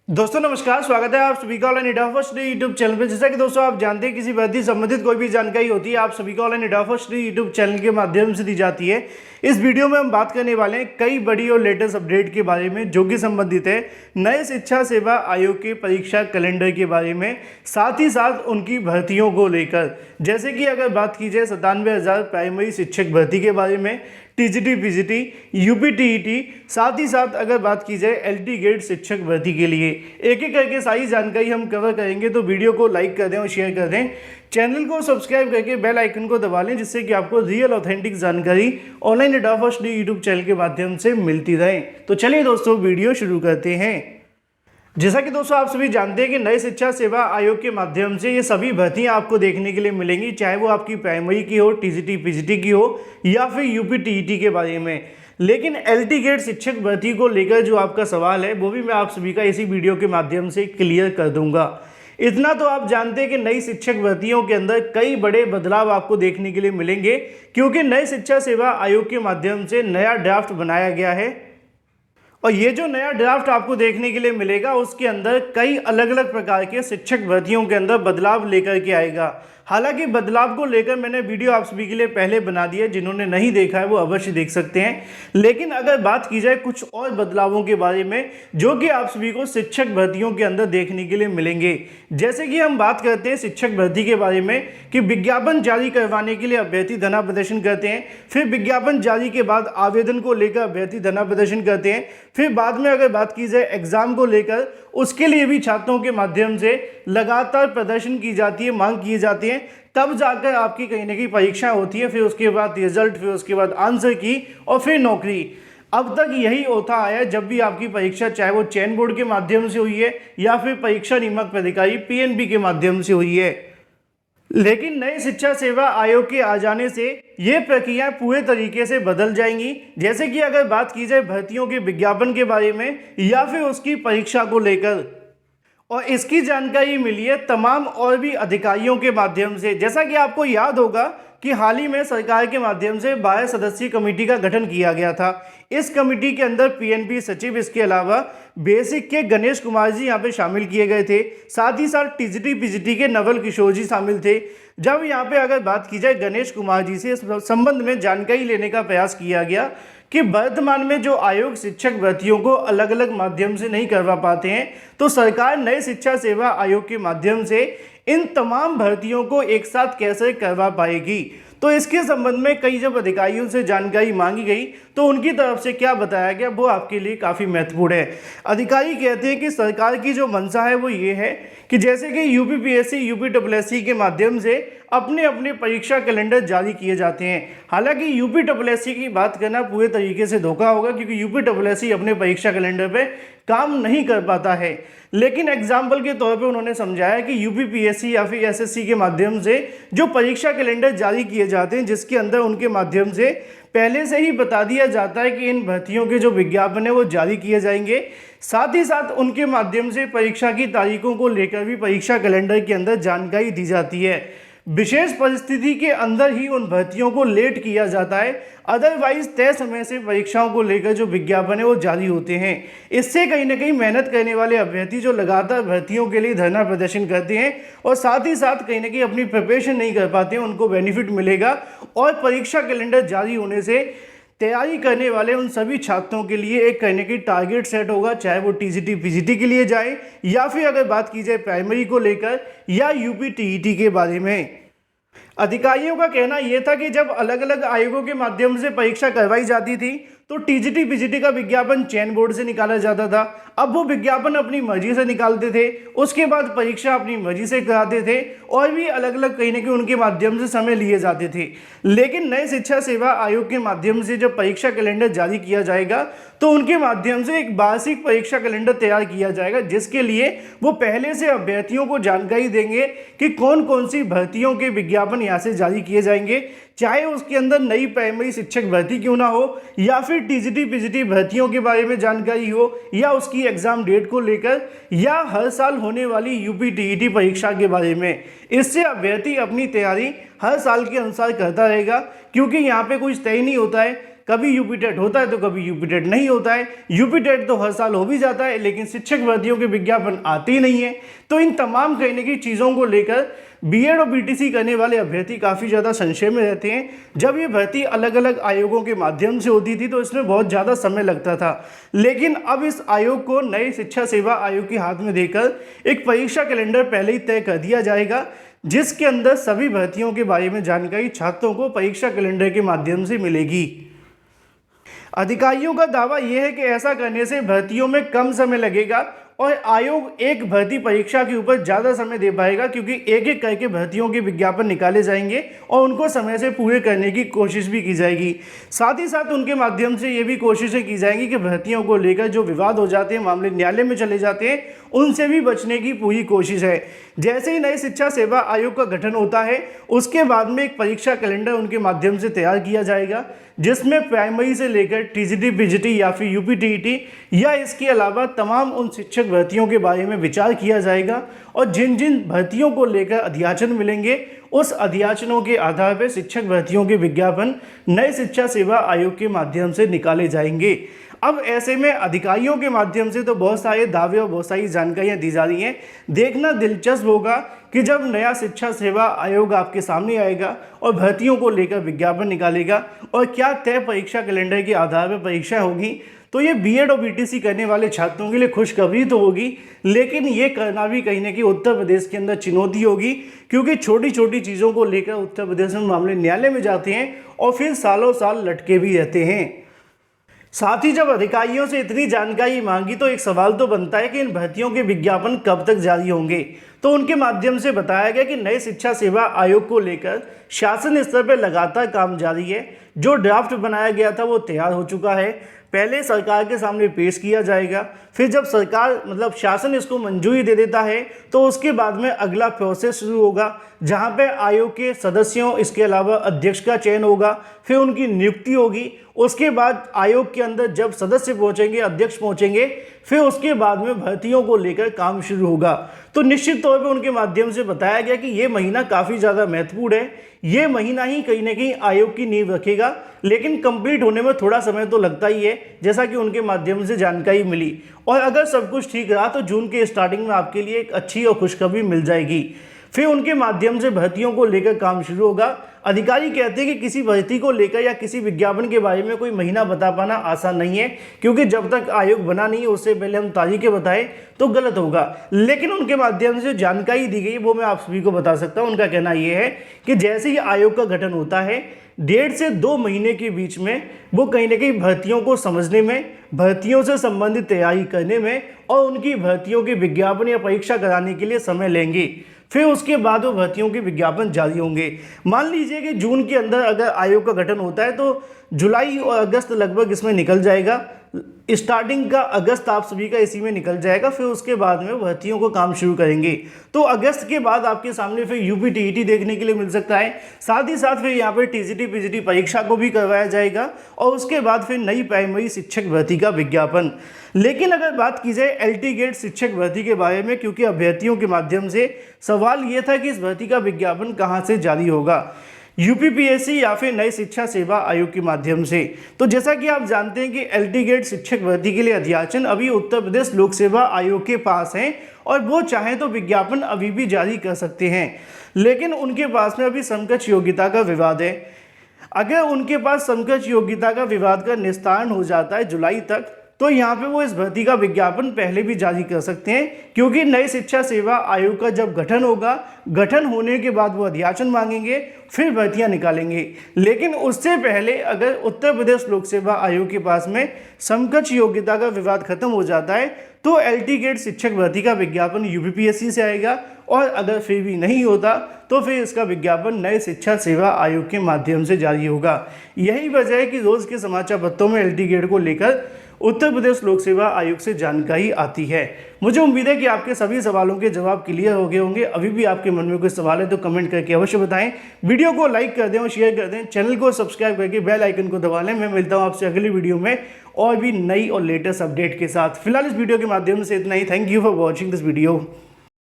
दोस्तों नमस्कार, स्वागत है आप सभी का online India first YouTube channel पे। जैसा कि दोस्तों आप जानते हैं किसी भर्ती संबंधित कोई भी जानकारी होती है आप सभी को online India first YouTube channel के माध्यम से दी जाती है। इस वीडियो में हम बात करने वाले हैं कई बड़ी और लेटेस्ट अपडेट के बारे में जो कि संबंधित है नए शिक्षा सेवा आयोग के परीक्षा कैलेंडर के बारे में, साथ ही साथ उनकी भर्तियों को लेकर। जैसे कि अगर बात की जाए 97,000 प्राइमरी शिक्षक भर्ती के बारे में, टीजीटी पीजीटी यूपी टीईटी, साथ ही साथ अगर बात की जाए एलटी गेट शिक्षक भर्ती के लिए, एक एक करके सारी जानकारी हम कवर करेंगे। तो वीडियो को लाइक कर दें और शेयर कर दें, चैनल को सब्सक्राइब करके बेल आइकन को दबा लें, जिससे कि आपको रियल ऑथेंटिक जानकारी online data first YouTube channel के माध्यम से मिलती रहे। तो चलिए दोस्तों वीडियो शुरू करते हैं। जैसा कि दोस्तों आप सभी जानते हैं कि नए शिक्षा सेवा आयोग के माध्यम से ये सभी भर्तियां आपको देखने के लिए मिलेंगी, चाहे वो आपकी प्राइमरी की हो, टीजीटी पीजीटी की हो या फिर यूपी टीईटी के बारे में। लेकिन एलटी गेट शिक्षक भर्ती को लेकर जो आपका सवाल है वो भी मैं आप सभी का इसी वीडियो के माध्यम से क्लियर कर दूंगा। इतना तो आप जानते हैं कि नई शिक्षक भर्तियों के अंदर कई बड़े बदलाव आपको देखने के लिए मिलेंगे, क्योंकि नए शिक्षा सेवा आयोग के माध्यम से नया ड्राफ्ट बनाया गया है। और ये जो नया ड्राफ्ट आपको देखने के लिए मिलेगा उसके अंदर कई अलग अलग प्रकार के शिक्षक भर्तियों के अंदर बदलाव लेकर के आएगा। हालांकि बदलाव को लेकर मैंने वीडियो आप सभी के लिए पहले बना दी है, जिन्होंने नहीं देखा है वो अवश्य देख सकते हैं। लेकिन अगर बात की जाए कुछ और बदलावों के बारे में जो कि आप सभी को शिक्षक भर्तियों के अंदर देखने के लिए मिलेंगे, जैसे कि हम बात करते हैं शिक्षक भर्ती के बारे में कि विज्ञापन जारी करवाने के लिए अभ्यर्थी धरना प्रदर्शन करते हैं, फिर विज्ञापन जारी के बाद आवेदन को लेकर अभ्यर्थी धरना प्रदर्शन करते हैं, फिर बाद में अगर बात की जाए एग्जाम को लेकर उसके लिए भी छात्रों के माध्यम से लगातार प्रदर्शन की जाती है, मांग की जाती है, तब जाकर आपकी कहीं ना कहीं परीक्षा होती है, फिर उसके बाद रिजल्ट, फिर उसके बाद आंसर की और फिर नौकरी। अब तक यही होता आया है जब भी आपकी परीक्षा, चाहे वो चयन बोर्ड के माध्यम से हुई है या फिर परीक्षा नियामक प्राधिकारी पीएनबी के माध्यम से हुई है। लेकिन नए शिक्षा सेवा आयोग के आ जाने से ये प्रक्रिया पूरे तरीके से बदल जाएंगी। जैसे कि अगर बात की जाए भर्तियों के विज्ञापन के बारे में या फिर उसकी परीक्षा को लेकर, और इसकी जानकारी मिली है तमाम और भी अधिकारियों के माध्यम से। जैसा कि आपको याद होगा कि हाल ही में सरकार के माध्यम से 12 सदस्यीय कमेटी का गठन किया गया था। इस कमेटी के अंदर पीएनबी सचिव, इसके अलावा बेसिक के गणेश कुमार जी यहाँ पे शामिल किए गए थे, साथ ही साथ टीजीटी पीजीटी के नवल किशोर जी शामिल थे। जब यहाँ पे अगर बात की जाए गणेश कुमार जी से इस संबंध में जानकारी लेने का प्रयास किया गया कि वर्तमान में जो आयोग शिक्षक भर्तियों को अलग अलग माध्यम से नहीं करवा पाते हैं, तो सरकार नए शिक्षा सेवा आयोग के माध्यम से इन तमाम भर्तियों को एक साथ कैसे करवा पाएगी। तो इसके संबंध में कई जब अधिकारियों से जानकारी मांगी गई तो उनकी तरफ से क्या बताया गया वो आपके लिए काफ़ी महत्वपूर्ण है। अधिकारी कहते हैं कि सरकार की जो मंशा है वो ये है कि जैसे कि यूपीपीएससी, यूपीएससी के माध्यम से अपने अपने परीक्षा कैलेंडर जारी किए जाते हैं। हालांकि यूपीएससी की बात करना पूरे तरीके से धोखा होगा, क्योंकि यूपीएससी अपने परीक्षा कैलेंडर पे काम नहीं कर पाता है। लेकिन एग्जाम्पल के तौर पे उन्होंने समझाया कि यूपीपीएससी या फिर एसएससी के माध्यम से जो परीक्षा कैलेंडर जारी किए जाते हैं, जिसके अंदर उनके माध्यम से पहले से ही बता दिया जाता है कि इन भर्तियों के जो विज्ञापन है वो जारी किए जाएंगे। साथ ही साथ उनके माध्यम से परीक्षा की तारीखों को लेकर भी परीक्षा कैलेंडर के अंदर जानकारी दी जाती है। विशेष परिस्थिति के अंदर ही उन भर्तियों को लेट किया जाता है, अदरवाइज तय समय से परीक्षाओं को लेकर जो विज्ञापन है वो जारी होते हैं। इससे कहीं ना कहीं मेहनत करने वाले अभ्यर्थी जो लगातार भर्तियों के लिए धरना प्रदर्शन करते हैं और साथ ही साथ कहीं ना कहीं अपनी प्रिपरेशन नहीं कर पाते हैं, उनको बेनिफिट मिलेगा। और परीक्षा कैलेंडर जारी होने से तैयारी करने वाले उन सभी छात्रों के लिए एक कहने की टारगेट सेट होगा, चाहे वो टीजीटी पीजीटी के लिए जाए या फिर अगर बात की जाए प्राइमरी को लेकर या यूपी टीईटी के बारे में। अधिकारियों का कहना यह था कि जब अलग अलग आयोगों के माध्यम से परीक्षा करवाई जाती थी तो टीजीटी पीजीटी का विज्ञापन चयन बोर्ड से निकाला जाता था। अब वो विज्ञापन अपनी मर्जी से निकालते थे, उसके बाद परीक्षा अपनी मर्जी से कराते थे और भी अलग अलग कहीं ना कहीं उनके माध्यम से समय लिए जाते थे। लेकिन नए शिक्षा सेवा आयोग के माध्यम से जब परीक्षा कैलेंडर जारी किया जाएगा तो उनके माध्यम से एक वार्षिक परीक्षा कैलेंडर तैयार किया जाएगा, जिसके लिए वो पहले से अभ्यर्थियों को जानकारी देंगे कि कौन कौन सी भर्तियों के विज्ञापन यहाँ से जारी किए जाएंगे, चाहे उसके अंदर नई प्राइमरी शिक्षक भर्ती क्यों ना हो या फिर टीजीटी पीजीटी भर्तियों के बारे में जानकारी हो या उसकी एग्जाम डेट को लेकर या हर साल होने वाली यूपी टीईटी परीक्षा के बारे में। इससे अभ्यर्थी अपनी तैयारी हर साल के अनुसार करता रहेगा, क्योंकि यहाँ पे कुछ तय नहीं होता है कभी यूपी टेट होता है तो कभी यूपी टेट नहीं होता है। यूपी टेट तो हर साल हो भी जाता है, लेकिन शिक्षक भर्तियों के विज्ञापन आते ही नहीं है। तो इन तमाम कहने की चीज़ों को लेकर बीएड और बीटीसी करने वाले अभ्यर्थी काफ़ी ज़्यादा संशय में रहते हैं। जब ये भर्ती अलग अलग आयोगों के माध्यम से होती थी तो इसमें बहुत ज़्यादा समय लगता था, लेकिन अब इस आयोग को नए शिक्षा सेवा आयोग के हाथ में देकर एक परीक्षा कैलेंडर पहले ही तय कर दिया जाएगा, जिसके अंदर सभी भर्तियों के बारे में जानकारी छात्रों को परीक्षा कैलेंडर के माध्यम से मिलेगी। अधिकारियों का दावा यह है कि ऐसा करने से भर्तियों में कम समय लगेगा और आयोग एक भर्ती परीक्षा के ऊपर ज़्यादा समय दे पाएगा, क्योंकि एक एक करके भर्तियों के विज्ञापन निकाले जाएंगे और उनको समय से पूरे करने की कोशिश भी की जाएगी। साथ ही साथ उनके माध्यम से ये भी कोशिशें की जाएंगी कि भर्तियों को लेकर जो विवाद हो जाते हैं, मामले न्यायालय में चले जाते हैं, उनसे भी बचने की पूरी कोशिश है। जैसे ही नई शिक्षा सेवा आयोग का गठन होता है उसके बाद में एक परीक्षा कैलेंडर उनके माध्यम से तैयार किया जाएगा, जिसमें प्राइमरी से लेकर टीजीटी, पीजीटी या फिर यूपी टीईटी या इसके अलावा तमाम उन शिक्षक भर्तियों के बारे में विचार किया जाएगा और जिन जिन भर्तियों को लेकर अध्याचन मिलेंगे उस अध्याचनों के आधार पर शिक्षक भर्तियों के विज्ञापन नए शिक्षा सेवा आयोग के माध्यम से निकाले जाएंगे। अब ऐसे में अधिकारियों के माध्यम से तो बहुत सारे दावे और बहुत सारी जानकारियां दी जा रही हैं। देखना दिलचस्प होगा कि जब नया शिक्षा सेवा आयोग आपके सामने आएगा और भर्तियों को लेकर विज्ञापन निकालेगा और क्या तय परीक्षा कैलेंडर के आधार पर परीक्षा होगी, तो ये बीएड और बीटीसी करने वाले छात्रों के लिए खुशखबरी तो होगी, लेकिन ये करना भी कहीं ना कहीं उत्तर प्रदेश के अंदर चुनौती होगी, क्योंकि छोटी छोटी चीज़ों को लेकर उत्तर प्रदेश में मामले न्यायालय में जाते हैं और फिर सालों साल लटके भी रहते हैं। साथ ही जब अधिकारियों से इतनी जानकारी मांगी तो एक सवाल तो बनता है कि इन भर्तियों के विज्ञापन कब तक जारी होंगे। तो उनके माध्यम से बताया गया कि नए शिक्षा सेवा आयोग को लेकर शासन स्तर पर लगातार काम जारी है। जो ड्राफ्ट बनाया गया था वो तैयार हो चुका है, पहले सरकार के सामने पेश किया जाएगा, फिर जब सरकार शासन इसको मंजूरी दे देता है तो उसके बाद में अगला प्रोसेस शुरू होगा, जहां पे आयोग के सदस्यों, इसके अलावा अध्यक्ष का चयन होगा, फिर उनकी नियुक्ति होगी। उसके बाद आयोग के अंदर जब सदस्य पहुंचेंगे, अध्यक्ष पहुंचेंगे, फिर उसके बाद में भर्तियों को लेकर काम शुरू होगा। तो निश्चित तौर पे उनके माध्यम से बताया गया कि ये महीना काफ़ी ज़्यादा महत्वपूर्ण है, ये महीना ही कहीं ना कहीं आयोग की नींव रखेगा, लेकिन कंप्लीट होने में थोड़ा समय तो लगता ही है, जैसा कि उनके माध्यम से जानकारी मिली। और अगर सब कुछ ठीक रहा तो जून के स्टार्टिंग में आपके लिए एक अच्छी और खुशखबरी मिल जाएगी। फिर उनके माध्यम से भर्तियों को लेकर काम शुरू होगा। अधिकारी कहते हैं कि किसी भर्ती को लेकर या किसी विज्ञापन के बारे में कोई महीना बता पाना आसान नहीं है, क्योंकि जब तक आयोग बना नहीं है उससे पहले हम तारीखें बताएं तो गलत होगा। लेकिन उनके माध्यम से जानकारी दी गई वो मैं आप सभी को बता सकता हूं। उनका कहना यह है कि जैसे ही आयोग का गठन होता है 1.5 से 2 महीने के बीच में वो कहीं ना कहीं भर्तियों को समझने में, भर्तियों से संबंधित तैयारी करने में और उनकी भर्तियों के विज्ञापन या परीक्षा कराने के लिए समय लेंगे। फिर उसके बाद वो भर्तियों के विज्ञापन जारी होंगे। मान लीजिए कि जून के अंदर अगर आयोग का गठन होता है तो जुलाई और अगस्त लगभग इसमें निकल जाएगा, स्टार्टिंग का अगस्त आप सभी का इसी में निकल जाएगा। फिर उसके बाद में भर्तियों को काम शुरू करेंगे। तो अगस्त के बाद आपके सामने फिर यूपी टीईटी देखने के लिए मिल सकता है, साथ ही साथ फिर यहाँ पर टीजीटी पीजीटी परीक्षा को भी करवाया जाएगा और उसके बाद फिर नई प्राइमरी शिक्षक भर्ती का विज्ञापन। लेकिन अगर बात की जाए एलटी गेट शिक्षक भर्ती के बारे में, क्योंकि अभ्यर्थियों के माध्यम से सवाल ये था कि इस भर्ती का विज्ञापन कहाँ से जारी होगा, यूपीपीएससी या फिर नई शिक्षा सेवा आयोग के माध्यम से। तो जैसा कि आप जानते हैं कि एलटी गेट शिक्षक भर्ती के लिए अध्याचन अभी उत्तर प्रदेश लोक सेवा आयोग के पास है और वो चाहें तो विज्ञापन अभी भी जारी कर सकते हैं, लेकिन उनके पास में अभी समकक्ष योग्यता का विवाद है। अगर उनके पास समकक्ष योग्यता का विवाद का निस्तारण हो जाता है जुलाई तक, तो यहाँ पे वो इस भर्ती का विज्ञापन पहले भी जारी कर सकते हैं, क्योंकि नई शिक्षा सेवा आयोग का जब गठन होगा, गठन होने के बाद वो अध्याचन मांगेंगे, फिर भर्तियां निकालेंगे। लेकिन उससे पहले अगर उत्तर प्रदेश लोक सेवा आयोग के पास में समकक्ष योग्यता का विवाद खत्म हो जाता है तो एलटी गेट शिक्षक भर्ती का विज्ञापन यूपीपीएससी से आएगा, और अगर फिर भी नहीं होता तो फिर इसका विज्ञापन नए शिक्षा सेवा आयोग के माध्यम से जारी होगा। यही वजह है कि रोज़ के समाचार पत्रों में एलटी गेट को लेकर उत्तर प्रदेश लोक सेवा आयोग से जानकारी आती है। मुझे उम्मीद है कि आपके सभी सवालों के जवाब क्लियर हो गए होंगे। अभी भी आपके मन में कोई सवाल है तो कमेंट करके अवश्य बताएं। वीडियो को लाइक कर दें और शेयर कर दें। चैनल को सब्सक्राइब करके बेल आइकन को दबा लें। मैं मिलता हूं आपसे अगली वीडियो में और भी नई और लेटेस्ट अपडेट के साथ। फिलहाल इस वीडियो के माध्यम से इतना ही। Thank you for watching this video.